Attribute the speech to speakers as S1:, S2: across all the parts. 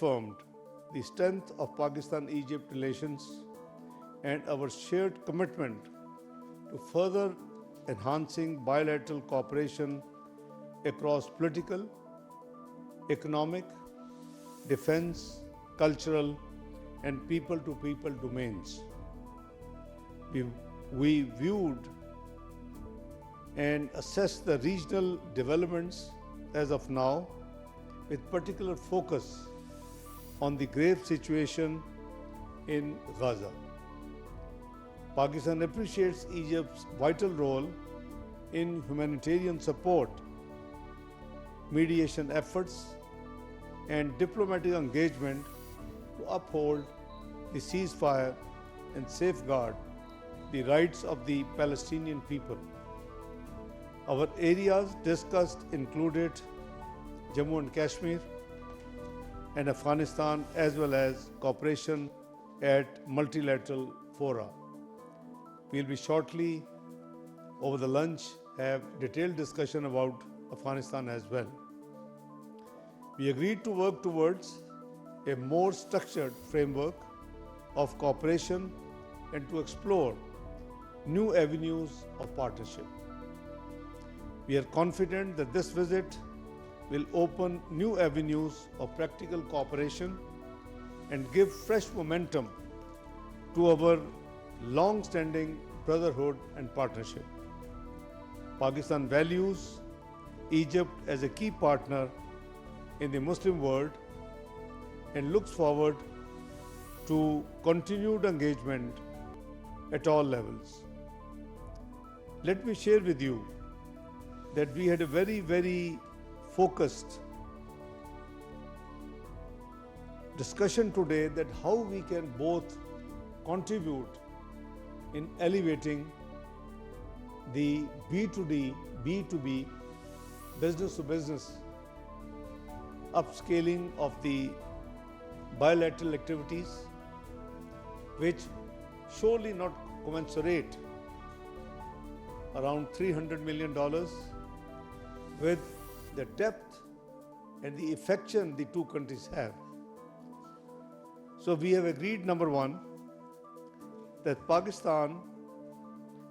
S1: reaffirmed the strength of Pakistan-Egypt relations and our shared commitment to further enhancing bilateral cooperation across political, economic, defense, cultural, and people-to-people domains. We viewed and assessed the regional developments as of now with particular focus on the grave situation in Gaza. Pakistan appreciates Egypt's vital role in humanitarian support, mediation efforts, and diplomatic engagement to uphold the ceasefire and safeguard the rights of the Palestinian people. Our areas discussed included Jammu and Kashmir and Afghanistan, as well as cooperation at multilateral fora. We'll be shortly over the lunch have detailed discussion about Afghanistan as well. We agreed to work towards a more structured framework of cooperation and to explore new avenues of partnership. We are confident that this visit will open new avenues of practical cooperation and give fresh momentum to our long-standing brotherhood and partnership. Pakistan values Egypt as a key partner in the Muslim world and looks forward to continued engagement at all levels. Let me share with you that we had a very focused discussion today that how we can both contribute in elevating the B2D, B2B, business to business, upscaling of the bilateral activities, which surely not commensurate around $300 million with the depth and the affection the two countries have. So we have agreed, number one, that Pakistan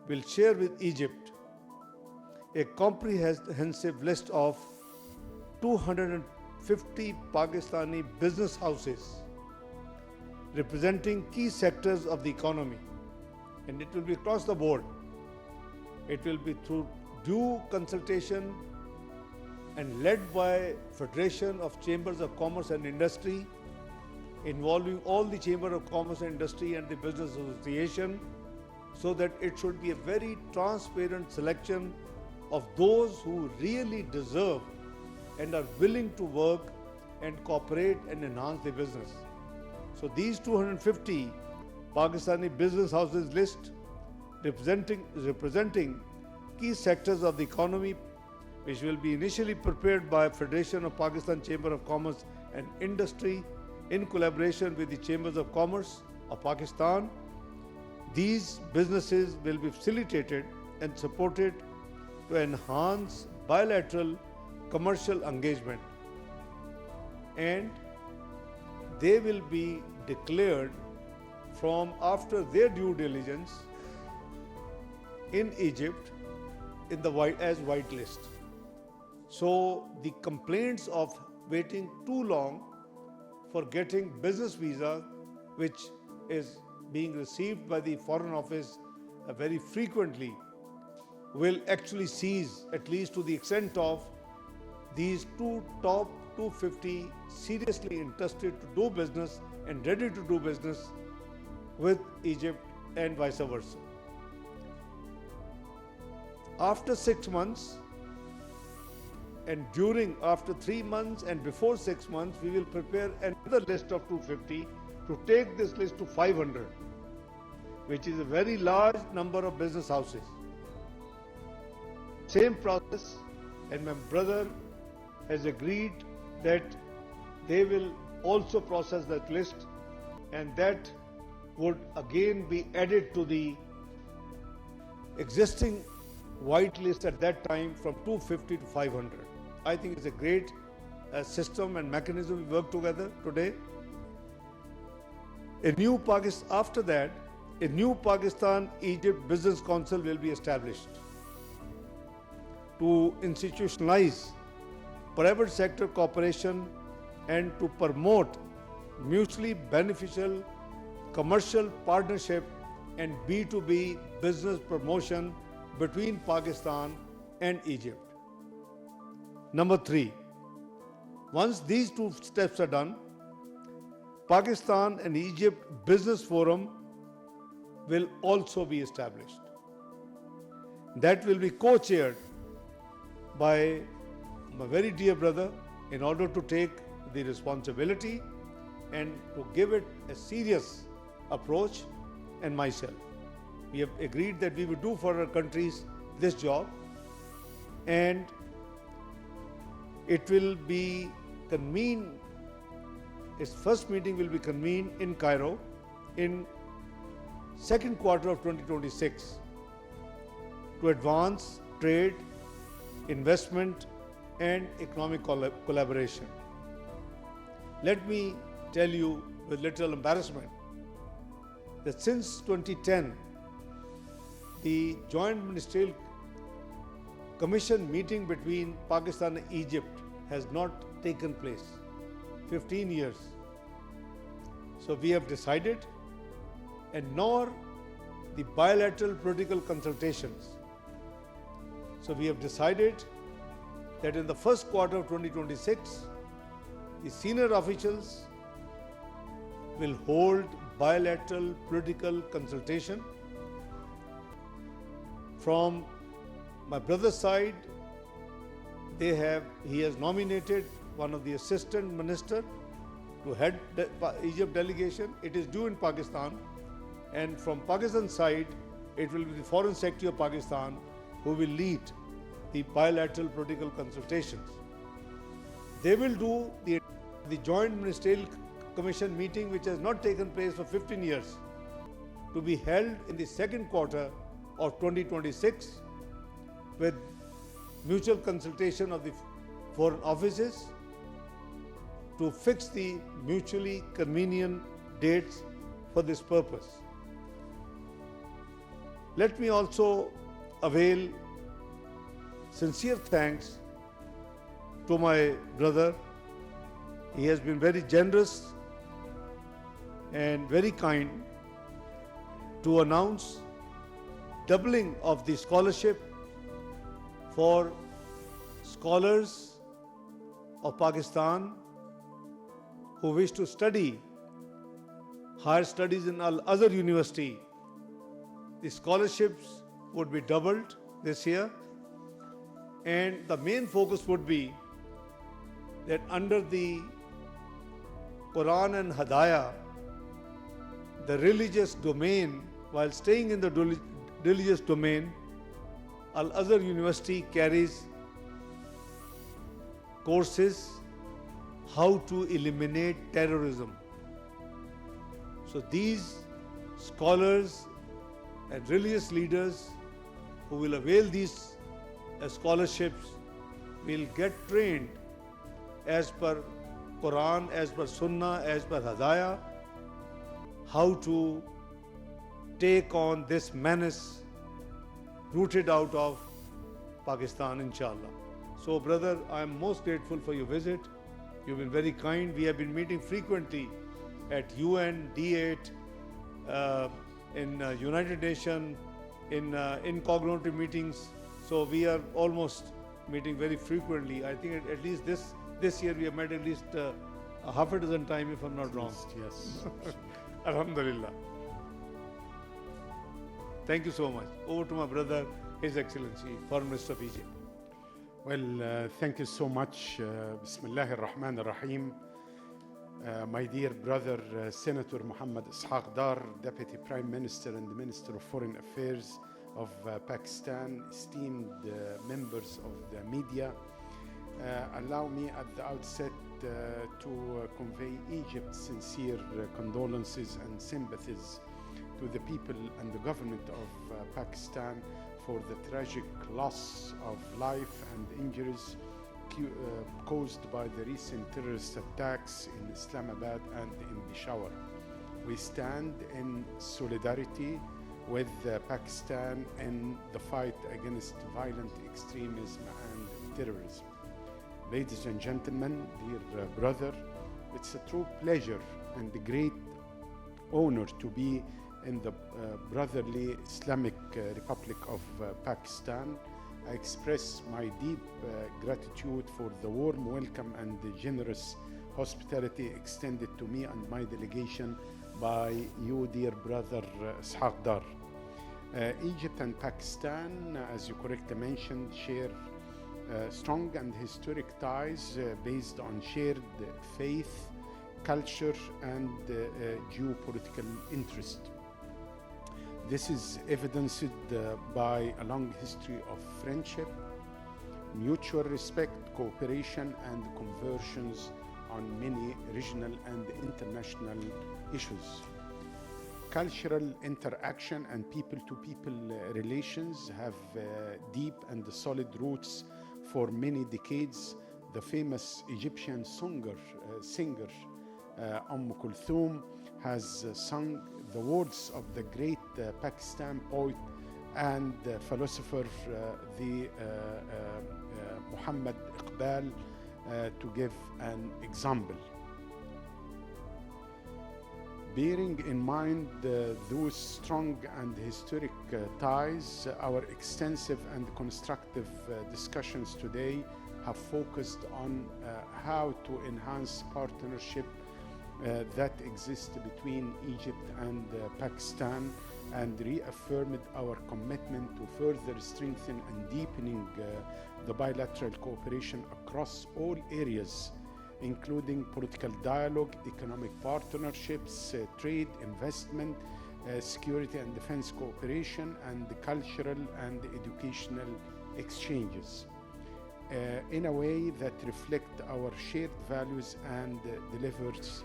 S1: will share with Egypt a comprehensive list of 250 Pakistani business houses representing key sectors of the economy, and it will be across the board. It will be through due consultation and led by Federation of Chambers of Commerce and Industry, involving all the Chamber of Commerce and Industry and the Business Association, so that it should be a very transparent selection of those who really deserve and are willing to work and cooperate and enhance their business. So these 250 Pakistani business houses list representing key sectors of the economy, which will be initially prepared by Federation of Pakistan Chamber of Commerce and Industry in collaboration with the Chambers of Commerce of Pakistan. These businesses will be facilitated and supported to enhance bilateral commercial engagement, and they will be declared from after their due diligence in Egypt in the white list. So the complaints of waiting too long for getting business visa, which is being received by the Foreign Office very frequently, will actually cease, at least to the extent of these top 250 seriously interested to do business and ready to do business with Egypt and vice versa. After 6 months and after 3 months and before 6 months, we will prepare another list of 250 to take this list to 500, which is a very large number of business houses. Same process, and my brother has agreed that they will also process that list, and that would again be added to the existing white list at that time from 250 to 500. I think it's a great system and mechanism we work together today. After that, a new Pakistan-Egypt Business Council will be established to institutionalize private sector cooperation and to promote mutually beneficial commercial partnership and B2B business promotion between Pakistan and Egypt. Number 3, once these 2 steps are done, Pakistan and Egypt Business Forum will also be established. That will be co-chaired by my very dear brother in order to take the responsibility and to give it a serious approach, and myself. We have agreed that we will do for our countries this job, and it will be convened, its first meeting will be convened in Cairo in second quarter of 2026 to advance trade, investment and economic collaboration. Let me tell you with little embarrassment that since 2010, the Joint Ministerial Commission meeting between Pakistan and Egypt has not taken place. 15 years. So we have decided, and nor the bilateral political consultations. So we have decided that in the first quarter of 2026, the senior officials will hold bilateral political consultation. From my brother's side, he has nominated one of the assistant minister to head the Egypt delegation. It is due in Pakistan, and from Pakistan side, it will be the Foreign Secretary of Pakistan who will lead the bilateral political consultations. They will do the Joint Ministerial Commission meeting, which has not taken place for 15 years, to be held in the second quarter of 2026 with mutual consultation of the foreign offices to fix the mutually convenient dates for this purpose. Let me also avail sincere thanks to my brother. He has been very generous and very kind to announce doubling of the scholarship for scholars of Pakistan who wish to study higher studies in Al-Azhar University. The scholarships would be doubled this year, and the main focus would be that under the Quran and Hadaya, the religious domain, while staying in the religious domain, Al-Azhar University carries courses how to eliminate terrorism. So these scholars and religious leaders who will avail these scholarships will get trained as per Quran, as per Sunnah, as per Hadaya, how to take on this menace rooted out of Pakistan, inshallah. So brother, I am most grateful for your visit. You've been very kind. We have been meeting frequently at UN, D8, in United Nations, in cognitive meetings. So we are almost meeting very frequently. I think at least this year we have met at least half a dozen times, if I'm not wrong.
S2: Yes.
S1: Alhamdulillah. Thank you so much. Over to my brother, His Excellency, Foreign Minister of Egypt.
S2: Well, thank you so much. Bismillah ar-Rahman ar-Rahim. My dear brother, Senator Muhammad Ishaq Dar, Deputy Prime Minister and the Minister of Foreign Affairs of Pakistan, esteemed members of the media, allow me at the outset to convey Egypt's sincere condolences and sympathies to the people and the government of Pakistan for the tragic loss of life and injuries caused by the recent terrorist attacks in Islamabad and in Peshawar. We stand in solidarity with Pakistan in the fight against violent extremism and terrorism. Ladies and gentlemen, dear brother, it's a true pleasure and a great honor to be in the brotherly Islamic Republic of Pakistan. I express my deep gratitude for the warm welcome and the generous hospitality extended to me and my delegation by you, dear brother Ishaq Dar. Egypt and Pakistan, as you correctly mentioned, share strong and historic ties based on shared faith, culture, and geopolitical interest. This is evidenced by a long history of friendship, mutual respect, cooperation, and conversions on many regional and international issues. Cultural interaction and people-to-people relations have deep and solid roots for many decades. The famous Egyptian singer Kulthum has sung the words of the great Pakistan poet and philosopher Muhammad Iqbal to give an example. Bearing in mind those strong and historic ties, our extensive and constructive discussions today have focused on how to enhance partnership that exists between Egypt and Pakistan, and reaffirmed our commitment to further strengthen and deepening the bilateral cooperation across all areas, including political dialogue, economic partnerships, trade, investment, security and defense cooperation, and cultural and educational exchanges, in a way that reflect our shared values and delivers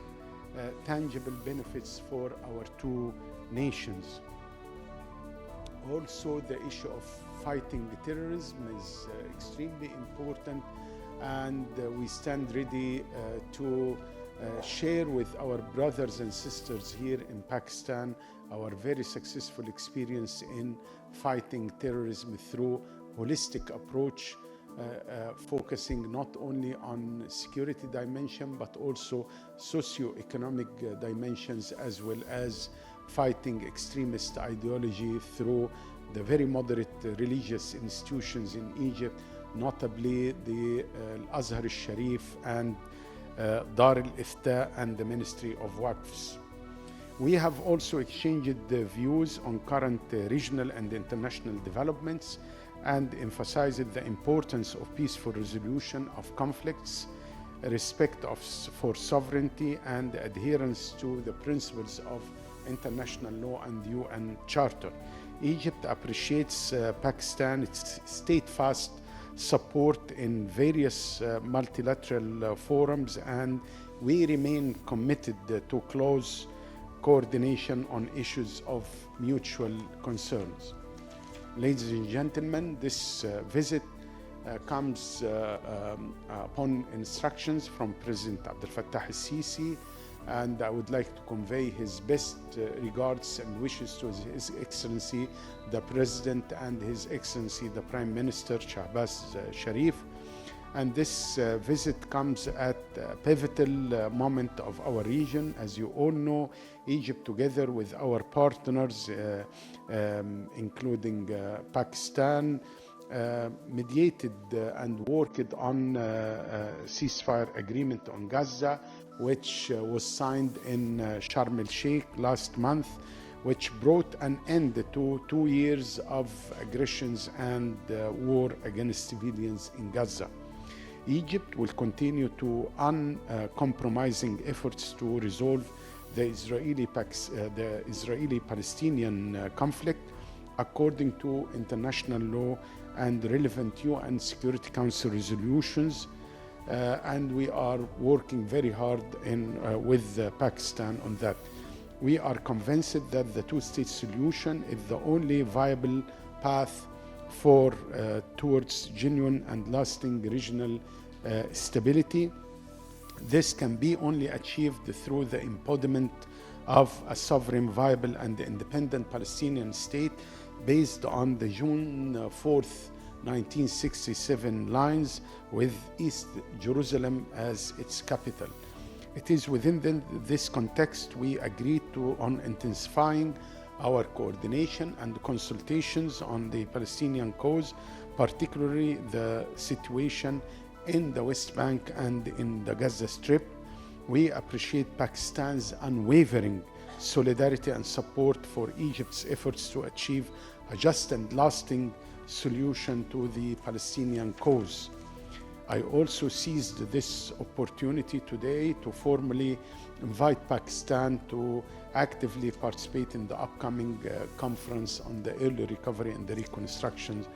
S2: tangible benefits for our two nations. Also, the issue of fighting terrorism is extremely important, and we stand ready to share with our brothers and sisters here in Pakistan our very successful experience in fighting terrorism through holistic approach, focusing not only on security dimension but also socio-economic dimensions, as well as fighting extremist ideology through the very moderate religious institutions in Egypt, notably the Al-Azhar al-Sharif and Dar al-Ifta and the Ministry of Waqfs. We have also exchanged views on current regional and international developments and emphasized the importance of peaceful resolution of conflicts, respect for sovereignty, and adherence to the principles of international law and UN Charter. Egypt appreciates Pakistan's steadfast support in various multilateral forums, and we remain committed to close coordination on issues of mutual concerns. Ladies and gentlemen, this visit comes upon instructions from President Abdel Fattah al-Sisi, and I would like to convey his best regards and wishes to His Excellency the President and His Excellency the Prime Minister Shahbaz Sharif. And this visit comes at a pivotal moment of our region. As you all know, Egypt, together with our partners, including Pakistan, mediated and worked on a ceasefire agreement on Gaza, which was signed in Sharm el-Sheikh last month, which brought an end to 2 years of aggressions and war against civilians in Gaza. Egypt will continue to uncompromising efforts to resolve the Israeli-Palestinian conflict according to international law and relevant UN Security Council resolutions, and we are working very hard with Pakistan on that. We are convinced that the two-state solution is the only viable path towards genuine and lasting regional stability. This can be only achieved through the embodiment of a sovereign, viable, and independent Palestinian state based on the June 4th, 1967 lines with East Jerusalem as its capital. It is within this context we agreed on intensifying our coordination and consultations on the Palestinian cause, particularly the situation in the West Bank and in the Gaza Strip. We appreciate Pakistan's unwavering solidarity and support for Egypt's efforts to achieve a just and lasting solution to the Palestinian cause. I also seized this opportunity today to formally invite Pakistan to actively participate in the upcoming conference on the early recovery and the reconstruction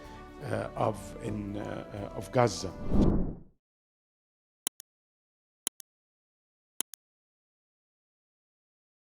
S2: of Gaza.